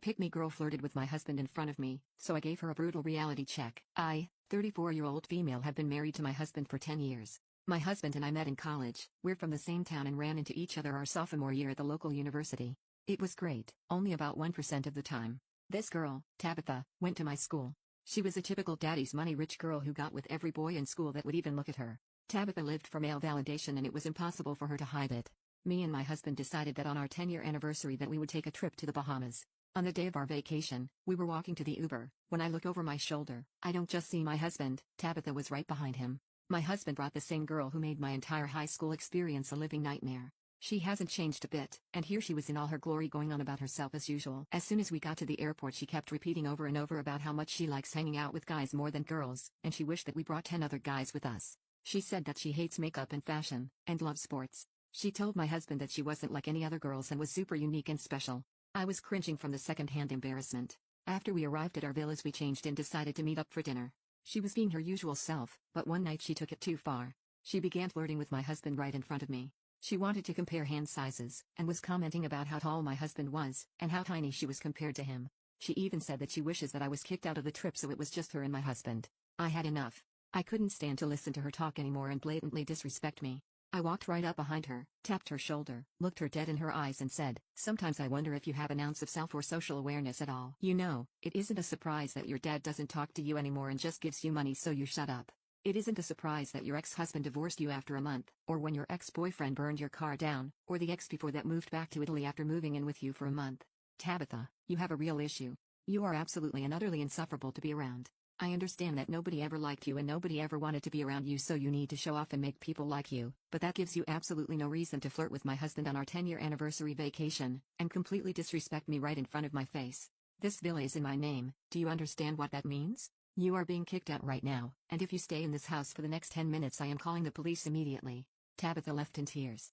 pick-me girl flirted with my husband in front of me, so I gave her a brutal reality check. I, 34-year-old female, have been married to my husband for 10 years. My husband and I met in college. We're from the same town and ran into each other our sophomore year at the local university. It was great, only about 1% of the time. This girl, Tabitha, went to my school. She was a typical daddy's money rich girl who got with every boy in school that would even look at her. Tabitha lived for male validation and it was impossible for her to hide it. Me and my husband decided that on our 10-year anniversary that we would take a trip to the Bahamas. On the day of our vacation, we were walking to the Uber. When I look over my shoulder, I don't just see my husband. Tabitha was right behind him. My husband brought the same girl who made my entire high school experience a living nightmare. She hasn't changed a bit, and here she was in all her glory going on about herself as usual. As soon as we got to the airport, she kept repeating over and over about how much she likes hanging out with guys more than girls, and she wished that we brought 10 other guys with us. She said that she hates makeup and fashion, and loves sports. She told my husband that she wasn't like any other girls and was super unique and special. I was cringing from the second-hand embarrassment. After we arrived at our villas, we changed and decided to meet up for dinner. She was being her usual self, but one night she took it too far. She began flirting with my husband right in front of me. She wanted to compare hand sizes, and was commenting about how tall my husband was, and how tiny she was compared to him. She even said that she wishes that I was kicked out of the trip so it was just her and my husband. I had enough. I couldn't stand to listen to her talk anymore and blatantly disrespect me. I walked right up behind her, tapped her shoulder, looked her dead in her eyes and said, "Sometimes I wonder if you have an ounce of self or social awareness at all. You know, it isn't a surprise that your dad doesn't talk to you anymore and just gives you money so you shut up. It isn't a surprise that your ex-husband divorced you after a month, or when your ex-boyfriend burned your car down, or the ex before that moved back to Italy after moving in with you for a month. Tabitha, you have a real issue. You are absolutely and utterly insufferable to be around. I understand that nobody ever liked you and nobody ever wanted to be around you, so you need to show off and make people like you, but that gives you absolutely no reason to flirt with my husband on our 10-year anniversary vacation, and completely disrespect me right in front of my face. This villa is in my name. Do you understand what that means? You are being kicked out right now, and if you stay in this house for the next 10 minutes I am calling the police immediately." Tabitha left in tears.